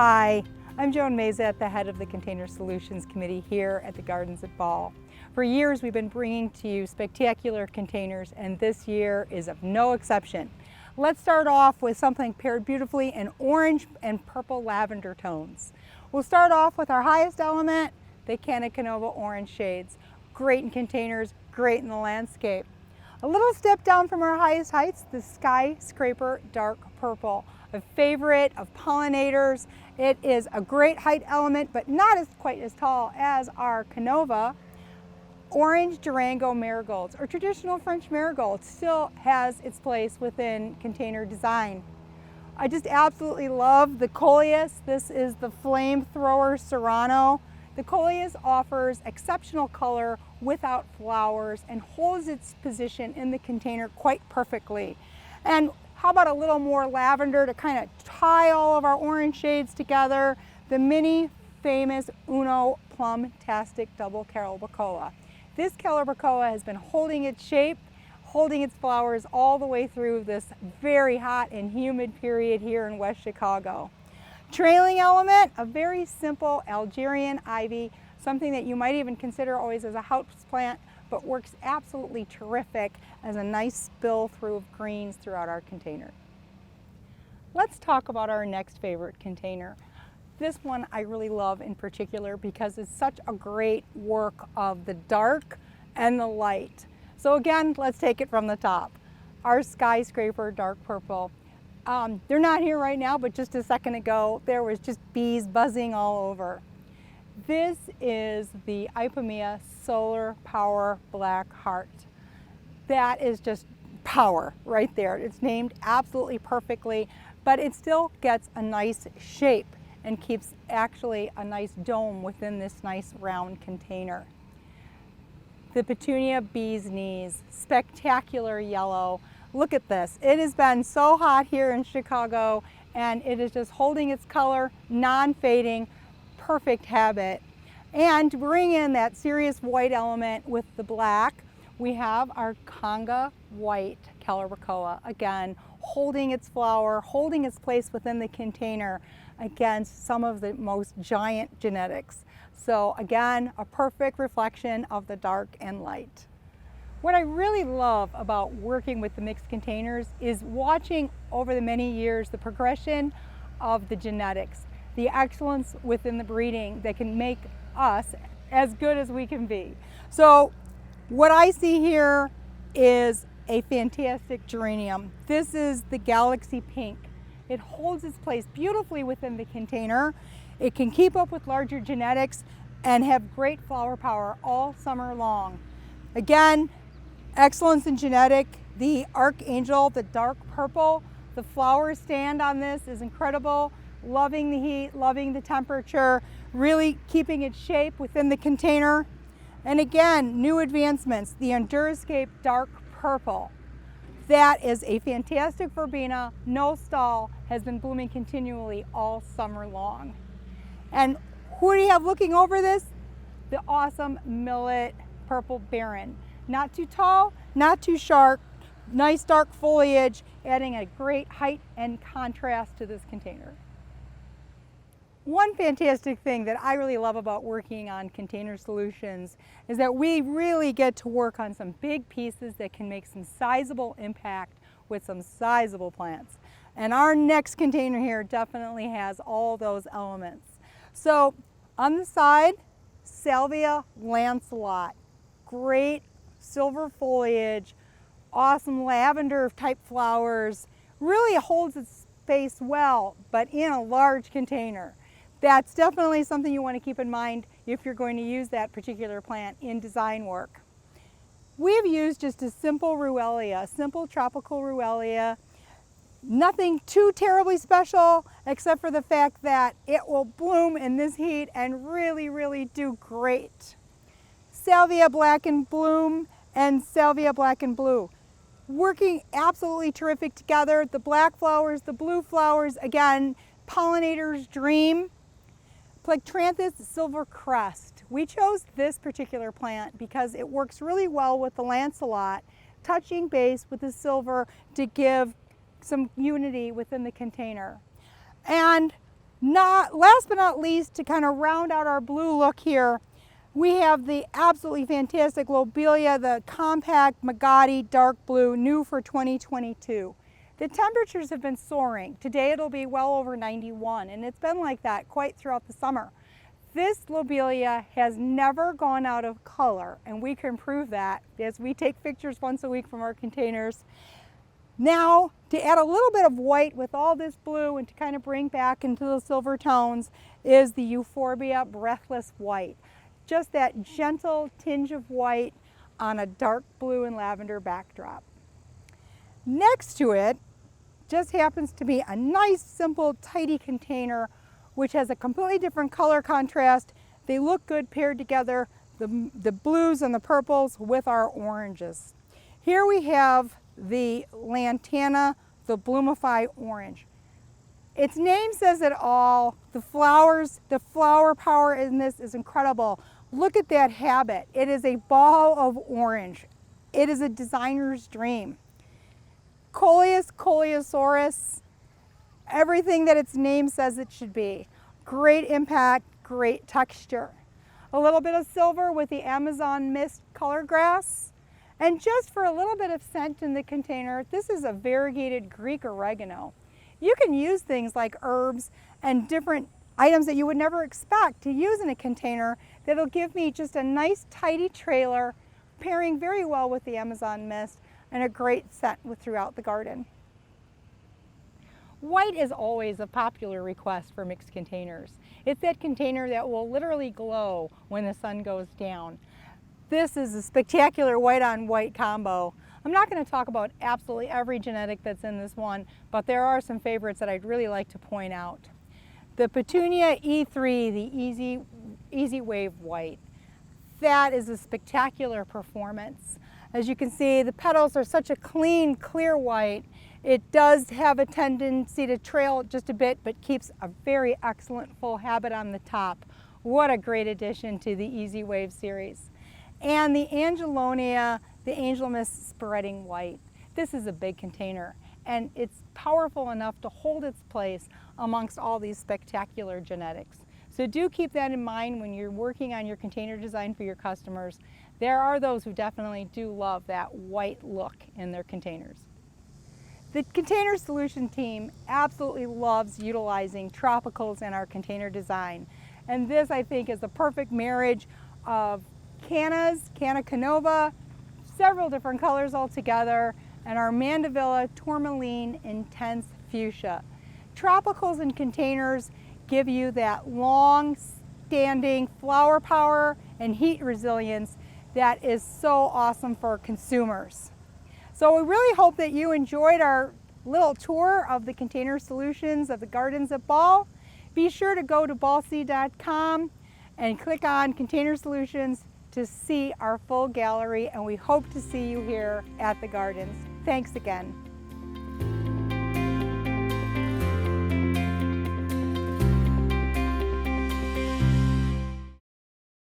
Hi, I'm Joan Mazat, the head of the Container Solutions Committee here at the Gardens at Ball. For years we've been bringing to you spectacular containers, and this year is of no exception. Let's start off with something paired beautifully in orange and purple lavender tones. We'll start off with our highest element, the Canova orange shades. Great in containers, great in the landscape. A little step down from our highest heights, the Skyscraper Dark Purple, a favorite of pollinators. It is a great height element, but not quite as tall as our Canova. Orange Durango marigolds, or traditional French marigold, still has its place within container design. I just absolutely love the Coleus. This is the flamethrower Serrano. The Coleus offers exceptional color without flowers and holds its position in the container quite perfectly. And how about a little more lavender to kind of tie all of our orange shades together? The mini famous Uno Plum-tastic double Calibrachoa. This Calibrachoa has been holding its shape, holding its flowers all the way through this very hot and humid period here in West Chicago. Trailing element, a very simple Algerian ivy, something that you might even consider always as a house plant, but works absolutely terrific as a nice spill through of greens throughout our container. Let's talk about our next favorite container. This one I really love in particular because it's such a great work of the dark and the light. So again, let's take it from the top. Our Skyscraper Dark Purple. They're not here right now, but just a second ago, there was just bees buzzing all over. This is the Ipomoea Solar Power Black Heart. That is just power right there. It's named absolutely perfectly, but it still gets a nice shape and keeps actually a nice dome within this nice round container. The Petunia Bee's Knees, spectacular yellow. Look at this. It has been so hot here in Chicago, and it is just holding its color, non-fading, perfect habit. And to bring in that serious white element with the black, we have our Conga white Calibrachoa, again, holding its flower, holding its place within the container against some of the most giant genetics. So again, a perfect reflection of the dark and light. What I really love about working with the mixed containers is watching over the many years the progression of the genetics, the excellence within the breeding that can make us as good as we can be. So what I see here is a fantastic geranium. This is the Galaxy Pink. It holds its place beautifully within the container. It can keep up with larger genetics and have great flower power all summer long. Again, excellence in genetic, the Archangel, the dark purple, the flower stand on this is incredible. Loving the heat, loving the temperature, really keeping its shape within the container. And again, new advancements, the Endurascape Dark Purple. That is a fantastic verbena, no stall, has been blooming continually all summer long. And who do you have looking over this? The awesome Millet Purple Baron. Not too tall, not too sharp, nice dark foliage, adding a great height and contrast to this container. One fantastic thing that I really love about working on container solutions is that we really get to work on some big pieces that can make some sizable impact with some sizable plants. And our next container here definitely has all those elements. So on the side, Salvia Lancelot, great silver foliage, awesome lavender type flowers, really holds its space well, but in a large container. That's definitely something you want to keep in mind if you're going to use that particular plant in design work. We've used just a simple Ruellia, simple tropical Ruellia, nothing too terribly special except for the fact that it will bloom in this heat and really, really do great. Salvia Black and Bloom and Salvia Black and Blue. Working absolutely terrific together. The black flowers, the blue flowers, again, pollinator's dream. Plectranthus Silver Crest. We chose this particular plant because it works really well with the Lancelot, touching base with the silver to give some unity within the container. And Last but not least, to kind of round out our blue look here, we have the absolutely fantastic lobelia, the compact Magatti dark blue, new for 2022. The temperatures have been soaring. Today it'll be well over 91, and it's been like that quite throughout the summer. This lobelia has never gone out of color, and we can prove that as we take pictures once a week from our containers. Now, to add a little bit of white with all this blue and to kind of bring back into the silver tones is the Euphorbia Breathless white. Just that gentle tinge of white on a dark blue and lavender backdrop. Next to it just happens to be a nice, simple, tidy container which has a completely different color contrast. They look good paired together, the blues and the purples with our oranges. Here we have the Lantana, the Bloomify orange. Its name says it all. The flowers, the flower power in this is incredible. Look at that habit. It is a ball of orange. It is a designer's dream. Coleus coleosaurus, everything that its name says it should be. Great impact, great texture. A little bit of silver with the Amazon Mist color grass. And just for a little bit of scent in the container, this is a variegated Greek oregano. You can use things like herbs and different items that you would never expect to use in a container that'll give me just a nice tidy trailer, pairing very well with the Amazon Mist and a great scent throughout the garden. White is always a popular request for mixed containers. It's that container that will literally glow when the sun goes down. This is a spectacular white on white combo. I'm not going to talk about absolutely every genetic that's in this one, but there are some favorites that I'd really like to point out. The Petunia E3, the Easy Wave White. That is a spectacular performance. As you can see, the petals are such a clean, clear white. It does have a tendency to trail just a bit, but keeps a very excellent full habit on the top. What a great addition to the Easy Wave series. And the Angelonia, the Angel Mist Spreading White. This is a big container, and it's powerful enough to hold its place amongst all these spectacular genetics. So do keep that in mind when you're working on your container design for your customers. There are those who definitely do love that white look in their containers. The Container Solution team absolutely loves utilizing tropicals in our container design. And this, I think, is the perfect marriage of Cannas, Canna Canova, several different colors all together, and our Mandevilla Tourmaline Intense Fuchsia. Tropicals in containers give you that long-standing flower power and heat resilience that is so awesome for consumers. So we really hope that you enjoyed our little tour of the container solutions of the gardens at Ball. Be sure to go to ballseed.com and click on Container Solutions to see our full gallery, and we hope to see you here at the gardens. Thanks again.